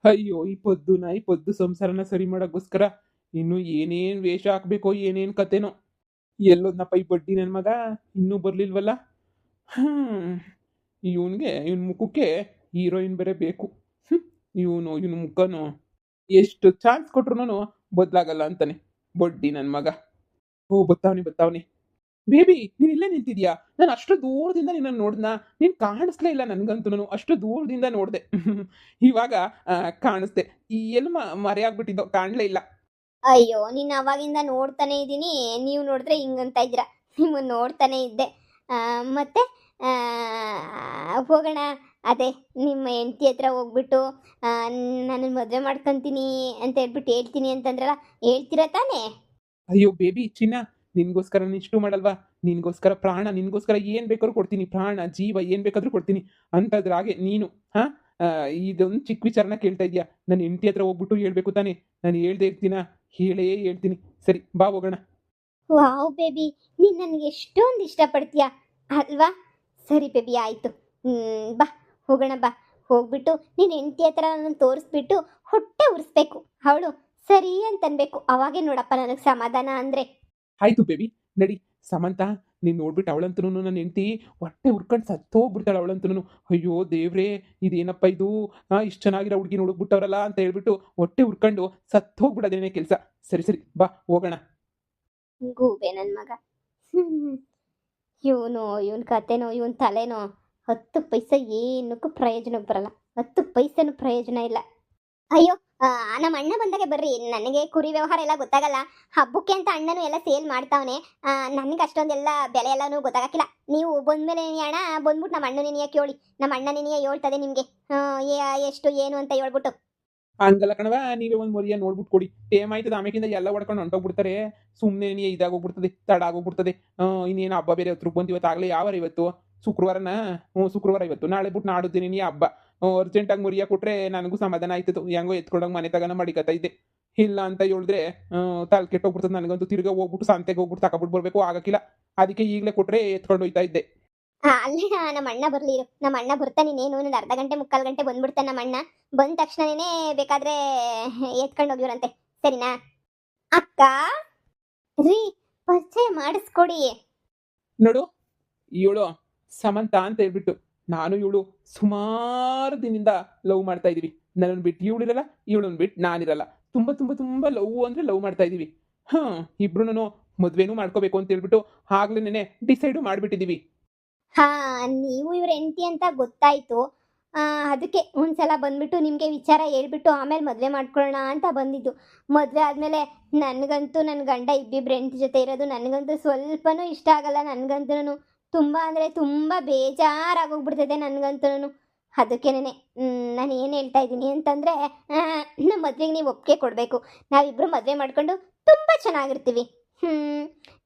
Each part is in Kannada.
ಅಯ್ಯೋ ಈ ಪೊದ್ದು ಸಂಸಾರನ ಸರಿ ಮಾಡೋಕ್ಕೋಸ್ಕರ ಇನ್ನು ಏನೇನ್ ವೇಷ ಹಾಕ್ಬೇಕೋ ಏನೇನ್ ಕತೆನೋ. ಎಲ್ಲೋದ್ನಪ್ಪ ಈ ಬಡ್ಡಿ ನನ್ನ ಮಗ, ಇನ್ನೂ ಬರ್ಲಿಲ್ವಲ್ಲ. ಹ್ಮ್ ಇವನ್ ಮುಖಕ್ಕೆ ಹೀರೋಯಿನ್ ಬೇರೆ ಬೇಕು. ಇವನ್ ಮುಖನು ಎಷ್ಟು ಚಾನ್ಸ್ ಕೊಟ್ರು ಬದ್ಲಾಗಲ್ಲ ಅಂತಾನೆ ಬಡ್ಡಿ ನನ್ನ ಮಗ. ಓ ಬತ್ತಾವನಿ. ಬೇಬಿ ನೀನ್ ಇಲ್ಲೇ ನಿಂತಿದ್ಯಾ? ನಾನು ಅಷ್ಟು ದೂರದಿಂದ ನಿನ್ನ ನೋಡ್ದಾ? ನೀನ್ ಕಾಣಿಸ್ಲೇ ಇಲ್ಲ ನನ್ಗಂತೂ, ಅಷ್ಟು ದೂರದಿಂದ ನೋಡ್ದೆ. ಇವಾಗ ಕಾಣಿಸ್ದೆ. ಎಲ್ಲಿ ಮರೆಯಾಗ್ಬಿಟ್ಟಿದ್ದೋ, ಕಾಣ್ಲೇ ಇಲ್ಲ. ಅಯ್ಯೋ ನೀನ್ ಅವಾಗಿಂದ ನೋಡ್ತಾನೆ ಇದ್ದೀನಿ, ನೀವು ನೋಡಿದ್ರೆ ಹಿಂಗಂತ ಇದ್ದೀರಾ. ನಿಮ್ಮನ್ನ ನೋಡ್ತಾನೆ ಇದ್ದೆ. ಮತ್ತೆ ಹೋಗೋಣ. ಅದೇ ನಿಮ್ಮ ಹೆಂಡತಿ ಹತ್ರ ಹೋಗ್ಬಿಟ್ಟು ನನ್ನ ಮದುವೆ ಮಾಡ್ಕೊಂತೀನಿ ಅಂತ ಹೇಳ್ಬಿಟ್ಟು ಹೇಳ್ತೀನಿ ಅಂತಂದ್ರಲ್ಲ, ಹೇಳ್ತೀರಾ ತಾನೇ? ಅಯ್ಯೋ ಬೇಬಿ ಚಿನ್ನ, ನಿನ್ಗೋಸ್ಕರ ಇಷ್ಟು ಮಾಡಲ್ವಾ? ನಿನ್ಗೋಸ್ಕರ ಪ್ರಾಣ, ನಿನ್ಗೋಸ್ಕರ ಏನ್ ಬೇಕಾದ್ರೂ ಕೊಡ್ತೀನಿ, ಪ್ರಾಣ ಜೀವ ಏನ್ ಬೇಕಾದ್ರೂ ಕೊಡ್ತೀನಿ. ಅಂತದ್ರಾಗೆ ನೀನು ಹಾ ಇದೊಂದು ಚಿಕ್ಕ ವಿಚಾರನ ಕೇಳ್ತಾ ಇದೀಯಾ? ನನ್ನ ಹೆಂಡತಿ ಹತ್ರ ಹೋಗ್ಬಿಟ್ಟು ಹೇಳ್ಬೇಕು ತಾನೆ? ನಾನು ಹೇಳ್ದೆ ಇರ್ತೀನ? ಹೇಳೇ ಹೇಳ್ತೀನಿ. ಸರಿ ಬಾ ಹೋಗೋಣ. ವಾವ್ ಬೇಬಿ, ನೀನು ನನಗೆ ಎಷ್ಟೊಂದು ಇಷ್ಟಪಡ್ತೀಯ ಅಲ್ವಾ? ಸರಿ ಬೇಬಿ ಆಯಿತು. ಬಾ ಹೋಗೋಣ ಬಾ. ಹೋಗ್ಬಿಟ್ಟು ನೀನು ಹೆಂಡತಿ ಹತ್ರ ನನ್ನ ತೋರಿಸ್ಬಿಟ್ಟು ಹೊಟ್ಟೆ ಉರಿಸ್ಬೇಕು. ಅವಳು ಸರಿ ಅಂತನ್ಬೇಕು. ಅವಾಗೇ ನೋಡಪ್ಪ ನನಗೆ ಸಮಾಧಾನ ಅಂದರೆ. ಆಯ್ತು ಬೇಬಿ, ನಡಿ. ಸಮಂತ, ನೀನ್ ನೋಡ್ಬಿಟ್ಟು ಅವಳಂತೂ ನನ್ನ ಹೆಂಡತಿ ಹೊಟ್ಟೆ ಉರ್ಕೊಂಡು ಸತ್ತೋಗ್ಬಿಡ್ತಾಳೆ ಅವಳಂತೂ. ಅಯ್ಯೋ ದೇವ್ರೇ, ಇದೇನಪ್ಪ ಇದು? ಇಷ್ಟು ಚೆನ್ನಾಗಿರೋ ಹುಡುಗಿ ಹುಡುಕ್ಬಿಟ್ಟವ್ರಲ್ಲ ಅಂತ ಹೇಳ್ಬಿಟ್ಟು ಹೊಟ್ಟೆ ಉರ್ಕೊಂಡು ಸತ್ತೋಗ್ಬಿಡೋದೇನೇ ಕೆಲಸ. ಸರಿ ಬಾ ಹೋಗೋಣ. ಗೂಬೆ ನನ್ನ ಮಗ. ಇವನ್ ಕತೆನೋ ಇವನ್ ತಲೆನೋ 10 ಪೈಸೆ ಏನಕ್ಕೂ ಪ್ರಯೋಜನಕ್ಕೆ ಬರಲ್ಲ. 10 ಪೈಸೆನೂ ಪ್ರಯೋಜನ ಇಲ್ಲ. ಅಯ್ಯೋ ನಮ್ಮ ಅಣ್ಣ ಬಂದಾಗೆ ಬರ್ರಿ. ನನಗೆ ಕುರಿ ವ್ಯವಹಾರ ಎಲ್ಲ ಗೊತ್ತಾಗಲ್ಲ. ಹಬ್ಬಕ್ಕೆ ಅಂತ ಅಣ್ಣನು ಎಲ್ಲ ಸೇಲ್ ಮಾಡ್ತಾವನೆ. ನನಗೆ ಅಷ್ಟೊಂದೆಲ್ಲ ಬೆಲೆ ಎಲ್ಲನೂ ಗೊತ್ತಾಗಕ್ಕಿಲ್ಲ. ನೀವು ಬಂದ್ಮೇಲೆ ಅಣ್ಣ ಬಂದ್ಬಿಟ್ಟು ನಮ್ಮ ಅಣ್ಣನೇ ಕೇಳಿ. ನಮ್ಮ ಅಣ್ಣನೇ ಹೇಳ್ತದೆ ನಿಮಗೆ ಎಷ್ಟು ಏನು ಅಂತ ಹೇಳ್ಬಿಟ್ಟು. ಹಂಗಲ್ಲ ಕಣವ, ನೀವೇ ಒಂದು ಮರಿಯ ನೋಡ್ಬಿಟ್ಟು ಕೊಡಿ. ಟೇಮ್ ಆಯ್ತದ, ಆಮೇಕಿಂದ ಎಲ್ಲ ಹೊಡ್ಕೊಂಡು ಹೊಂಟೋಗ್ಬಿಡ್ತಾರೆ. ಸುಮ್ಮನೆ ನೀ ಇದಾಗೋಗ್ಬಿಡ್ತದೆ, ತಡ ಆಗೋಗ್ಬಿಡ್ತದೆ. ಇನ್ನೇನು ಹಬ್ಬ ಬೇರೆ ಹತ್ರ ಬಂತು. ಇವತ್ತಾಗಲೇ ಯಾವಾರ ಇವತ್ತು? ಶುಕ್ರವಾರನ? ಶುಕ್ರವಾರ ಇವತ್ತು. ನಾಳೆ ಬಿಟ್ಟು ನಾಡುತ್ತೀನಿ ನೀ ಹಬ್ಬ. ಅರ್ಜೆಂಟಾಗಿ ಮುರಿಯ ಕೊಟ್ರೆ ನನಗೂ ಸಮಾಧಾನ ಆಯ್ತದೆ. ಹೆಂಗೋ ಎತ್ಕೊಂಡೋಗಿ ಮನೆ ತಗನ ಮಾಡಿಕತ್ತ ಇದ್ದೆ. ಇಲ್ಲ ಅಂತ ಹೇಳಿದ್ರೆ ತಲೆ ಕೆಟ್ಟೋಗ್ಬಿಡ್ತದೆ ನನಗಂತೂ. ತಿರ್ಗಾ ಹೋಗ್ಬಿಟ್ಟು ಸಂತೆಗೆ ಹೋಗ್ಬಿಟ್ಟು ತಗೊಬಿಟ್ಟು ಬರಬೇಕು, ಆಗಕ್ಕಿಲ್ಲ. ಅದಕ್ಕೆ ಈಗಲೇ ಕೊಟ್ರೆ ಎತ್ಕೊಂಡು ಹೋಯ್ತಾ ಇದ್ದೆ. ಅಲ್ಲೇ ನಮ್ಮ ಅಣ್ಣ ಬರ್ಲಿ ಇರು. ನಮ್ಮ ಅಣ್ಣ ಬರ್ತಾನೆ, ಇನ್ನೇನು ಒಂದು ಅರ್ಧ ಗಂಟೆ ಮುಕ್ಕಾಲು ಗಂಟೆ ಬಂದ್ಬಿಡ್ತಾನೆ ನಮ್ಮ ಅಣ್ಣ. ಬಂದ ತಕ್ಷಣನೇ ಬೇಕಾದ್ರೆ ಎತ್ಕೊಂಡು ಹೋಗಿವ್ರಂತೆ. ಸರಿನಾ? ಅಕ್ಕ ರೀ, ಪರಿಚಯ ಮಾಡಿಸ್ಕೊಡಿ. ನೋಡು, ಇವಳು ಸಮಂತ ಅಂತ ಹೇಳ್ಬಿಟ್ಟು, ನಾನು ಇವಳು ಸುಮಾರು ದಿನದಿಂದ ಲವ್ ಮಾಡ್ತಾ ಇದೀವಿ. ನನ್ನನ್ನು ಬಿಟ್ಟು ಇವಳಿರಲ್ಲ, ಇವಳನ್ನ ಬಿಟ್ಟು ನಾನಿರಲ್ಲ. ತುಂಬಾ ತುಂಬಾ ತುಂಬಾ ಲವ್ ಅಂದ್ರೆ ಲವ್ ಮಾಡ್ತಾ ಇದೀವಿ. ಇಬ್ರು ಮದ್ವೆನೂ ಮಾಡ್ಕೋಬೇಕು ಅಂತ ಹೇಳ್ಬಿಟ್ಟು ಆಗ್ಲೇನೆ ಡಿಸೈಡು ಮಾಡ್ಬಿಟ್ಟಿದೀವಿ. ಹಾ, ನೀವು ಇವ್ರ ಹೆಂಡತಿ ಅಂತ ಗೊತ್ತಾಯ್ತು. ಅದಕ್ಕೆ ಒಂದ್ಸಲ ಬಂದ್ಬಿಟ್ಟು ನಿಮಗೆ ವಿಚಾರ ಹೇಳ್ಬಿಟ್ಟು ಆಮೇಲೆ ಮದುವೆ ಮಾಡ್ಕೊಳ್ಳೋಣ ಅಂತ ಬಂದಿದ್ದು. ಮದುವೆ ಆದಮೇಲೆ ನನಗಂತೂ ನನ್ನ ಗಂಡ ಇಬ್ಬಿಬ್ರು ಹೆಂಡತಿ ಜೊತೆ ಇರೋದು ನನಗಂತೂ ಸ್ವಲ್ಪನೂ ಇಷ್ಟ ಆಗಲ್ಲ. ನನಗಂತೂ ತುಂಬ ಅಂದರೆ ತುಂಬ ಬೇಜಾರಾಗೋಗ್ಬಿಡ್ತದೆ ನನಗಂತೂ. ಅದಕ್ಕೇನೆ ನಾನು ಏನು ಹೇಳ್ತಾ ಇದ್ದೀನಿ ಅಂತಂದರೆ, ನಮ್ಮ ಮದುವೆಗೆ ನೀವು ಒಪ್ಪಿಗೆ ಕೊಡಬೇಕು. ನಾವಿಬ್ಬರು ಮದುವೆ ಮಾಡ್ಕೊಂಡು ತುಂಬ ಚೆನ್ನಾಗಿರ್ತೀವಿ.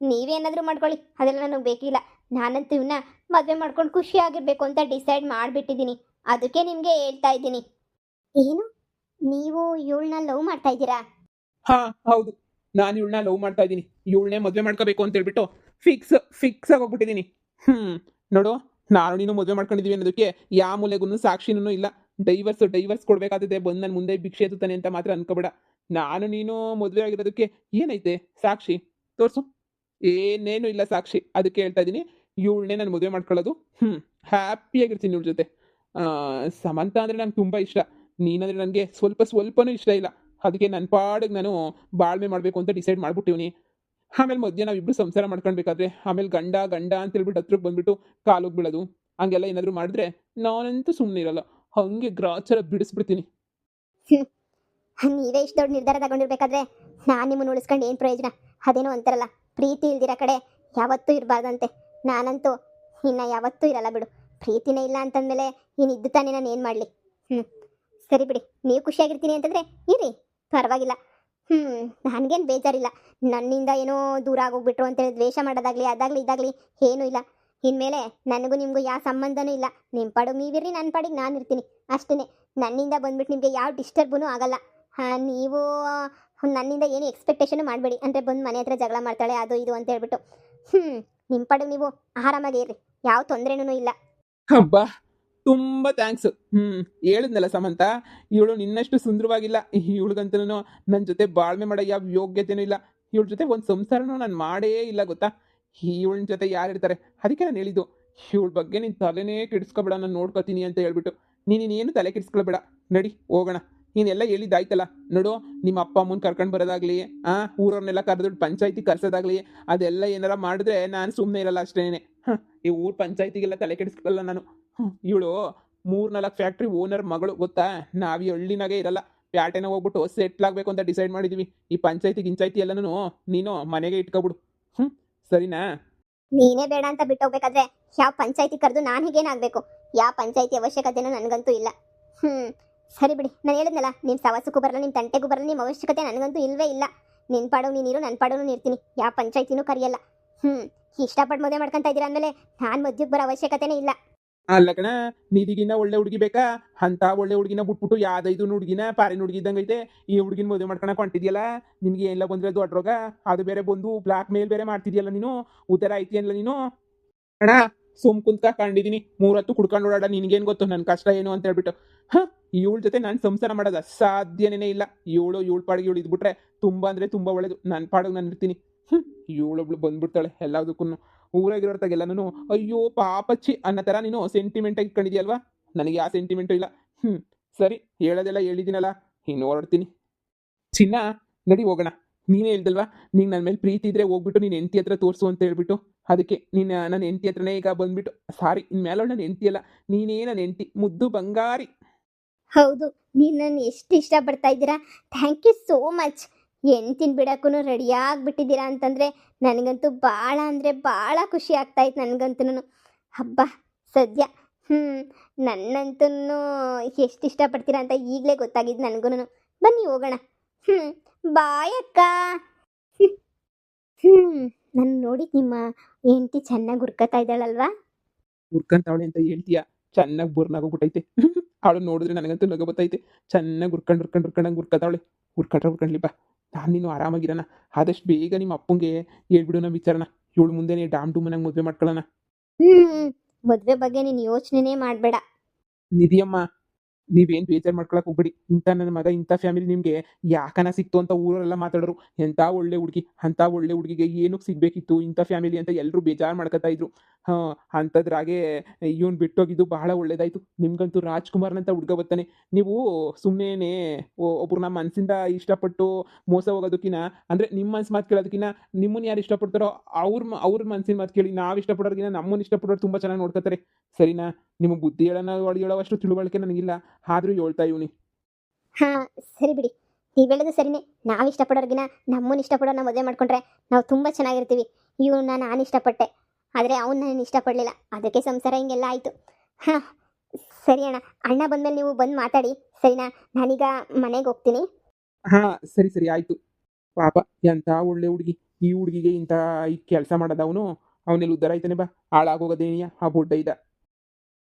ನೀವೇನಾದರೂ ಮಾಡ್ಕೊಳ್ಳಿ, ಅದೆಲ್ಲ ನನಗೆ ಬೇಕಿಲ್ಲ. ನಾನಂತೂ ಇವನ್ನ ಮದುವೆ ಮಾಡ್ಕೊಂಡು ಖುಷಿಯಾಗಿರ್ಬೇಕು ಅಂತ ಡಿಸೈಡ್ ಮಾಡಿಬಿಟ್ಟಿದ್ದೀನಿ. ಅದಕ್ಕೆ ನಿಮಗೆ ಹೇಳ್ತಾ ಇದ್ದೀನಿ. ಏನು, ನೀವು ಇವಳನ್ನ ಲವ್ ಮಾಡ್ತಾ ಇದ್ದೀರಾ? ಹಾ ಹೌದು, ನಾನು ಇವಳನ್ನ ಲವ್ ಮಾಡ್ತಾ ಇದ್ದೀನಿ. ಇವಳನ್ನೇ ಮದುವೆ ಮಾಡ್ಕೋಬೇಕು ಅಂತ ಹೇಳ್ಬಿಟ್ಟು ಫಿಕ್ಸ್ ಆಗೋಗ್ಬಿಟ್ಟಿದ್ದೀನಿ. ನೋಡು, ನಾನು ನೀನು ಮದುವೆ ಮಾಡ್ಕೊಂಡಿದೀವಿ ಅನ್ನೋದಕ್ಕೆ ಯಾವ ಮೂಲೆಗೂ ಸಾಕ್ಷಿನೂ ಇಲ್ಲ. ಡೈವರ್ಸ್ ಕೊಡ್ಬೇಕಾದ್ರೆ ಬಂದು ನನ್ನ ಮುಂದೆ ಭಿಕ್ಷೆ ಎತ್ತುತ್ತಾನೆ ಅಂತ ಮಾತ್ರ ಅನ್ಕೋಬೇಡ. ನಾನು ನೀನು ಮದುವೆ ಆಗಿರೋದಕ್ಕೆ ಏನೈತೆ ಸಾಕ್ಷಿ? ತೋರಿಸು. ಏನೇನು ಇಲ್ಲ ಸಾಕ್ಷಿ. ಅದಕ್ಕೆ ಹೇಳ್ತಾ ಇದ್ದೀನಿ, ಇವಳನ್ನೇ ನಾನು ಮದುವೆ ಮಾಡ್ಕೊಳ್ಳೋದು. ಹ್ಯಾಪಿಯಾಗಿರ್ತೀನಿ ಇವಳ ಜೊತೆ. ಸಮಂತ ಅಂದರೆ ನಂಗೆ ತುಂಬ ಇಷ್ಟ. ನೀನಂದರೆ ನನಗೆ ಸ್ವಲ್ಪನೂ ಇಷ್ಟ ಇಲ್ಲ. ಅದಕ್ಕೆ ನನ್ನ ಪಾಡಿಗೆ ನಾನು ಬಾಳ್ಮೆ ಮಾಡಬೇಕು ಅಂತ ಡಿಸೈಡ್ ಮಾಡ್ಬಿಟ್ಟಿವ್ನಿ. ಆಮೇಲೆ ಮಧ್ಯ ನಾವಿಬ್ರು ಸಂಸಾರ ಮಾಡ್ಕೊಳ್ಬೇಕಾದ್ರೆ ಆಮೇಲೆ ಗಂಡ ಅಂತ ಹೇಳ್ಬಿಟ್ಟು ಹತ್ರಕ್ಕೆ ಬಂದ್ಬಿಟ್ಟು ಕಾಲೋಗಿ ಬೀಳೋದು, ಹಂಗೆಲ್ಲ ಏನಾದರೂ ಮಾಡಿದ್ರೆ ನಾನಂತೂ ಸುಮ್ಮನೆ ಇರಲ್ಲ. ಹಂಗೆ ಗ್ರಾಚಾರ ಬಿಡಿಸ್ಬಿಡ್ತೀನಿ. ನೀವೇ ಇಷ್ಟು ದೊಡ್ಡ ನಿರ್ಧಾರ ತಗೊಂಡಿರ್ಬೇಕಾದ್ರೆ ನಾನು ನಿಮ್ಮನ್ನು ಉಳಿಸ್ಕೊಂಡು ಏನು ಪ್ರಯೋಜನ? ಅದೇನೋ ಅಂತಾರಲ್ಲ, ಪ್ರೀತಿ ಇಲ್ದಿರೋ ಕಡೆ ಯಾವತ್ತೂ ಇರಬಾರ್ದಂತೆ. ನಾನಂತೂ ಇನ್ನು ಯಾವತ್ತೂ ಇರಲ್ಲ ಬಿಡು. ಪ್ರೀತಿನೇ ಇಲ್ಲ ಅಂತಂದಮೇಲೆ ಇದ್ದು ತಾನೇ ನಾನು ಏನು ಮಾಡಲಿ? ಸರಿ ಬಿಡಿ, ನೀವು ಖುಷಿಯಾಗಿರ್ತೀನಿ ಅಂತಂದರೆ ಇರಿ, ಪರವಾಗಿಲ್ಲ. ನನಗೇನು ಬೇಜಾರಿಲ್ಲ. ನನ್ನಿಂದ ಏನೋ ದೂರ ಆಗೋಗ್ಬಿಟ್ರು ಅಂತೇಳಿ ದ್ವೇಷ ಮಾಡೋದಾಗಲಿ ಅದಾಗಲಿ ಇದಾಗಲಿ ಏನೂ ಇಲ್ಲ. ಇನ್ಮೇಲೆ ನನಗೂ ನಿಮಗೂ ಯಾವ ಸಂಬಂಧನೂ ಇಲ್ಲ. ನಿಮ್ಮ ಪಾಡಿಗೆ ನೀವಿರ್ರಿ, ನನ್ನ ಪಾಡಿಗೆ ನಾನು ಇರ್ತೀನಿ ಅಷ್ಟೇ. ನನ್ನಿಂದ ಬಂದ್ಬಿಟ್ಟು ನಿಮಗೆ ಯಾವ ಡಿಸ್ಟರ್ಬೂ ಆಗಲ್ಲ. ನೀವು ನನ್ನಿಂದ ಏನು ಎಕ್ಸ್ಪೆಕ್ಟೇಷನು ಮಾಡಬೇಡಿ. ಅಂದರೆ ಬಂದು ಮನೆ ಹತ್ರ ಜಗಳ ಮಾಡ್ತಾಳೆ ಅದು ಇದು ಅಂತ ಹೇಳ್ಬಿಟ್ಟು. ನಿಮ್ಮ ಪಾಡಿಗೆ ನೀವು ಆರಾಮಾಗಿ ಇರ್ರಿ, ಯಾವ ತೊಂದರೆನೂ ಇಲ್ಲ. ಹಬ್ಬ, ತುಂಬ ಥ್ಯಾಂಕ್ಸ್. ಹೇಳಿದ್ನಲ್ಲ ಸಮಂತ, ಇವಳು ನಿನ್ನಷ್ಟು ಸುಂದರವಾಗಿಲ್ಲ. ಇವಳಿಗಂತೂ ನನ್ನ ಜೊತೆ ಬಾಳ್ವೆ ಮಾಡೋ ಯಾವ ಯೋಗ್ಯತೆನೂ ಇಲ್ಲ. ಇವಳ ಜೊತೆ ಒಂದು ಸಂಸಾರನೂ ನಾನು ಮಾಡೇ ಇಲ್ಲ ಗೊತ್ತಾ. ಇವಳ ಜೊತೆ ಯಾರಿರ್ತಾರೆ? ಅದಕ್ಕೆ ನಾನು ಹೇಳಿದ್ದು, ಇವಳ ಬಗ್ಗೆ ನೀನು ತಲೆನೇ ಕೆಡಿಸ್ಕೊಬೇಡ, ನಾನು ನೋಡ್ಕೊತೀನಿ ಅಂತ ಹೇಳ್ಬಿಟ್ಟು. ನೀನೇನು ತಲೆ ಕೆಡಿಸ್ಕೊಳ್ಬೇಡ. ನಡಿ ಹೋಗೋಣ. ನೀನೆಲ್ಲ ಹೇಳಿದ್ದಾಯ್ತಲ್ಲ. ನೋಡು, ನಿಮ್ಮ ಅಪ್ಪ ಅಮ್ಮನ ಕರ್ಕೊಂಡು ಬರೋದಾಗ್ಲಿ, ಊರವ್ರನ್ನೆಲ್ಲ ಕರೆದು ಪಂಚಾಯತಿ ಕರ್ಸೋದಾಗ್ಲಿ, ಅದೆಲ್ಲ ಏನಾರ ಮಾಡಿದ್ರೆ ನಾನು ಸುಮ್ಮನೆ ಇರಲ್ಲ ಅಷ್ಟೇನೆ. ಈ ಊರ್ ಪಂಚಾಯತಿಗೆಲ್ಲ ತಲೆ ಕೆಡಿಸ್ಕೊಳ್ಳಲ್ಲ ನಾನು. ಇವಳು 3-4 ಫ್ಯಾಕ್ಟ್ರಿ ಓನರ್ ಮಗಳು ಗೊತ್ತಾ. ನಾವು ಈ ಹಳ್ಳಿನಾಗೆ ಇರಲ್ಲ, ಪ್ಯಾಟೆನ ಹೋಗ್ಬಿಟ್ಟು ಸೆಟ್ಲ್ ಆಗಬೇಕು ಅಂತ ಡಿಸೈಡ್ ಮಾಡಿದ್ದೀವಿ. ಈ ಪಂಚಾಯತಿ ಗಿಂಚಾಯತಿ ಎಲ್ಲನೂ ನೀನು ಮನೆಗೆ ಇಟ್ಕೊಬಿಡು. ಸರಿನಾ? ನೀನೇ ಬೇಡ ಅಂತ ಬಿಟ್ಟೋಗ್ಬೇಕಾದ್ರೆ ಯಾವ ಪಂಚಾಯತಿ ಕರೆದು ನಾನು ಹೀಗೇನಾಗಬೇಕು? ಯಾವ ಪಂಚಾಯತಿ ಅವಶ್ಯಕತೆನೂ ನನಗಂತೂ ಇಲ್ಲ. ಸರಿ ಬಿಡಿ, ನಾನು ಹೇಳಿದ್ನಲ್ಲ, ನಿಮ್ಮ ಸವಾಸಕ್ಕೂ ಬರಲ್ಲ, ನಿಮ್ಮ ತಂಟೆಗೂ ಬರಲ್ಲ, ನಿಮ್ಮ ಅವಶ್ಯಕತೆ ನನಗಂತೂ ಇಲ್ಲವೇ ಇಲ್ಲ. ನಿನ್ನ ಪಾಡೋನು ನೀನಿರು, ನನ್ನ ಪಾಡೋನು ಇರ್ತೀನಿ. ಯಾವ ಪಂಚಾಯತಿನೂ ಕರೆಯಲ್ಲ. ಇಷ್ಟಪಟ್ಟು ಮದುವೆ ಮಾಡ್ಕೊಂತ ಇದ್ದೀರಾ ಅಂದಮೇಲೆ ನಾನು ಮದ್ಯಕ್ಕೆ ಬರೋ ಅವಶ್ಯಕತೆನೇ ಇಲ್ಲ. ಅಲ್ಲ ಕಣ, ನಿಧಿಗಿನ್ನ ಒಳ್ಳೆ ಹುಡುಗಿ ಬೇಕಾ? ಅಂತ ಒಳ್ಳೆ ಹುಡುಗಿನ ಬಿಟ್ಬಿಟ್ಟು ಯಾವ್ದೈದು ಹುಡುಗಿನ ಪಾರಿನ ಹುಡುಗಿ ಇದ್ದಂಗೈತೆ ಈ ಹುಡುಗಿನ ಮದುವೆ ಮಾಡ್ಕೊಳಕ್ ಹೊಂಟಿದ್ಯಲ್ಲ. ನಿನ್ಗೆ ಎಲ್ಲ ಬಂದ್ರೆ ದೊಡ್ಡ ರೋಗ, ಅದು ಬೇರೆ ಬಂದು ಬ್ಲಾಕ್ ಮೇಲ್ ಬೇರೆ ಮಾಡ್ತಿದ್ಯಲ್ಲ ನೀನು. ಉತ್ತರ ಐತಿಯಲ್ಲ ನೀನು. ಅಣ್ಣ, ಸುಮ್ ಕುಂತ್ಕ ಕಂಡಿದ್ದೀನಿ, 3 ಹೊತ್ತು ಕುಡ್ಕೊಂಡು ಓಡಾಡ. ನಿನ್ಗೇನು ಗೊತ್ತು ನನ್ನ ಕಷ್ಟ ಏನು ಅಂತ ಹೇಳ್ಬಿಟ್ಟು. ಇವಳ ಜೊತೆ ನಾನು ಸಂಸಾರ ಮಾಡೋದು ಸಾಧ್ಯನೇ ಇಲ್ಲ. ಇವಳ ಪಾಡಿಗೆ ಇವಳು ಇದ್ಬಿಟ್ರೆ ತುಂಬ ಅಂದರೆ ತುಂಬ ಒಳ್ಳೇದು. ನನ್ನ ಪಾಡಿಗೆ ನಾನು ಇರ್ತೀನಿ. ಇವಳೊಬ್ಳು ಬಂದ್ಬಿಡ್ತಾಳೆ ಎಲ್ಲದಕ್ಕೂ. ಊರಾಗಿರೋರ್ತಾಗೆಲ್ಲ ನಾನು ಅಯ್ಯೋ ಪಾಪಚ್ಚಿ ಅನ್ನೋ ಥರ ನೀನು ಸೆಂಟಿಮೆಂಟಾಗಿ ಇಟ್ಕೊಂಡಿದ್ಯಲ್ವಾ. ನನಗೆ ಯಾವ ಸೆಂಟಿಮೆಂಟು ಇಲ್ಲ. ಸರಿ, ಹೇಳೋದೆಲ್ಲ ಹೇಳಿದ್ದೀನಲ್ಲ, ಇನ್ನು ಹೊರಡ್ತೀನಿ. ಚಿನ್ನ, ನಡಿ ಹೋಗೋಣ. ನೀನೇ ಹೇಳ್ದಲ್ವಾ, ನಿಂಗೆ ನನ್ನ ಮೇಲೆ ಪ್ರೀತಿ ಇದ್ರೆ ಹೋಗ್ಬಿಟ್ಟು ನೀನು ಹೆಂಡತಿ ಹತ್ರ ತೋರಿಸು ಅಂತ ಹೇಳ್ಬಿಟ್ಟು. ಅದಕ್ಕೆ ನೀನು ನನ್ನ ಹೆಂಡತಿ ಹತ್ರನೇ ಈಗ ಬಂದ್ಬಿಟ್ಟು, ಸಾರಿ ಇನ್ಮೇಲೆ ನನ್ನ ಹೆಂಡತಿ ಅಲ್ಲ, ನೀನೇ ನನ್ನ ಹೆಂಡತಿ, ಮುದ್ದು ಬಂಗಾರಿ. ಹೌದು, ನೀನು ನನ್ನ ಎಷ್ಟು ಇಷ್ಟಪಡ್ತಾ ಇದ್ದೀರಾ. Thank you so much. ಹೆಣ್ತಿನ ಬಿಡಕ್ಕೂ ರೆಡಿಯಾಗಿಬಿಟ್ಟಿದ್ದೀರಾ ಅಂತಂದರೆ ನನಗಂತೂ ಭಾಳ ಅಂದರೆ ಭಾಳ ಖುಷಿ ಆಗ್ತಾಯಿತ್ತು. ನನಗಂತೂ ಹಬ್ಬ ಸದ್ಯ. ನನ್ನಂತೂ ಎಷ್ಟು ಇಷ್ಟಪಡ್ತೀರಾ ಅಂತ ಈಗಲೇ ಗೊತ್ತಾಗಿದ್ದು ನನಗೂ. ಬನ್ನಿ ಹೋಗೋಣ. ಬಾಯ್ ಅಕ್ಕ. ನಾನು ನೋಡಿ ನಿಮ್ಮ ಹೆಂಡತಿ ಚೆನ್ನಾಗಿ ಹುರ್ಕೋತಾ ಇದ್ದಾಳಲ್ವಾ? ಹುರ್ಕಂತಾವಳೆ ಅಂತ ಹೇಳ್ತೀಯ, ಚೆನ್ನಾಗಿ ಬೋರ್ನಾಗೋಗ್ಬಿಟ್ಟೈತೆ. ಅವಳು ನೋಡಿದ್ರೆ ನನಗಂತೂ ನಗು ಬರ್ತೈತೆ. ಚೆನ್ನಾಗಿ ಹುರ್ಕೊಂಡಂಗೆ ಹುರ್ಕತಾವಳೆ. ಹುರ್ಕೊಂಡ್ಲಿಪ್ಪ, ನಾನು ನೀನು ಆರಾಮಾಗಿರೋಣ. ಆದಷ್ಟು ಬೇಗ ನಿಮ್ಮ ಅಪ್ಪಂಗೆ ಹೇಳ್ಬಿಡು ನಮ್ಮ ವಿಚಾರನ. ಇವಳು ಮುಂದೆನೇ ಡಾಮ್ ಡೂಮನಾಗ ಮದುವೆ ಮಾಡ್ಕೊಳ್ಳೋಣ. ಮದುವೆ ಬಗ್ಗೆ ನೀನು ಯೋಚನೆನೇ ಮಾಡಬೇಡ. ನಿಧಿಯಮ್ಮ, ನೀವೇನು ಬೇಜಾರು ಮಾಡ್ಕೊಳಕ್ಕೆ ಹೋಗ್ಬೇಡಿ. ಇಂಥ ನನ್ನ ಮಗ, ಇಂಥ ಫ್ಯಾಮಿಲಿ ನಿಮಗೆ ಯಾಕನ ಸಿಕ್ತು ಅಂತ ಊರೆಲ್ಲ ಮಾತಾಡೋರು. ಎಂಥ ಒಳ್ಳೆ ಹುಡುಗಿ, ಅಂಥ ಒಳ್ಳೆ ಹುಡುಗಿಗೆ ಏನಕ್ಕೆ ಸಿಗಬೇಕಿತ್ತು ಇಂಥ ಫ್ಯಾಮಿಲಿ ಅಂತ ಎಲ್ಲರೂ ಬೇಜಾರು ಮಾಡ್ಕೊತಾ ಇದ್ರು. ಅಂಥದ್ರಾಗೆ ಇವನು ಬಿಟ್ಟೋಗಿದ್ದು ಬಹಳ ಒಳ್ಳೇದಾಯಿತು. ನಿಮ್ಗಂತೂ ರಾಜ್ಕುಮಾರ್ನಂತ ಹುಡುಗ ಬರ್ತಾನೆ. ನೀವು ಸುಮ್ಮನೆ ಒಬ್ರನ್ನ ಮನಸ್ಸಿಂದ ಇಷ್ಟಪಟ್ಟು ಮೋಸ ಹೋಗೋದಕ್ಕಿಂತ, ಅಂದರೆ ನಿಮ್ಮ ಮನ್ಸು ಮಾತು ಕೇಳೋದಕ್ಕಿಂತ ನಿಮ್ಮನ್ನು ಯಾರು ಇಷ್ಟಪಡ್ತಾರೋ ಅವ್ರ ಮನಸ್ಸಿನ ಮಾತು ಕೇಳಿ. ನಾವು ಇಷ್ಟಪಡೋರ್ಗಿಂತ ನಮ್ಮನ್ನು ಇಷ್ಟಪಡೋರು ತುಂಬ ಚೆನ್ನಾಗಿ ನೋಡ್ಕೊತಾರೆ. ಸರಿನಾ? ನಿಮಗೆ ಬುದ್ಧಿ ಹೇಳೋವಷ್ಟು ತಿಳುವಳಿಕೆ ನನಗಿಲ್ಲ, ಆದರೂ ಹೇಳ್ತಾ ಇವನಿ. ಸರಿ ಬಿಡಿ, ನೀವು ಹೇಳೋದು ಸರಿನೇ. ನಾವು ಇಷ್ಟಪಡೋರ್ಗಿನ ನಮ್ಮನ್ನು ಇಷ್ಟಪಡೋನ ಮದುವೆ ಮಾಡ್ಕೊಂಡ್ರೆ ನಾವು ತುಂಬ ಚೆನ್ನಾಗಿರ್ತೀವಿ. ಇವನ್ನ ನಾನು ಇಷ್ಟಪಟ್ಟೆ, ಆದರೆ ಅವ್ನು ನಾನು ಇಷ್ಟಪಡಲಿಲ್ಲ. ಅದಕ್ಕೆ ಸಂಸಾರ ಹಿಂಗೆಲ್ಲ ಆಯಿತು. ಸರಿ ಅಣ್ಣ, ಅಣ್ಣ ಬಂದಮೇಲೆ ನೀವು ಬಂದು ಮಾತಾಡಿ, ಸರಿನಾ? ನಾನೀಗ ಮನೆಗೆ ಹೋಗ್ತೀನಿ. ಸರಿ ಆಯಿತು. ಪಾಪ, ಎಂಥ ಒಳ್ಳೆ ಹುಡುಗಿ. ಈ ಹುಡುಗಿಗೆ ಇಂಥ ಈ ಕೆಲಸ ಮಾಡೋದು ಅವನೆಲ್ಲಿ ಉದ್ಧಾರ ಆಯ್ತಾನೆ. ಬಾ, ಹಾಳಾಗೋಗೋದೇನಿಯ ಆ ಬೊಡ್ಡ ಇದ್ದ.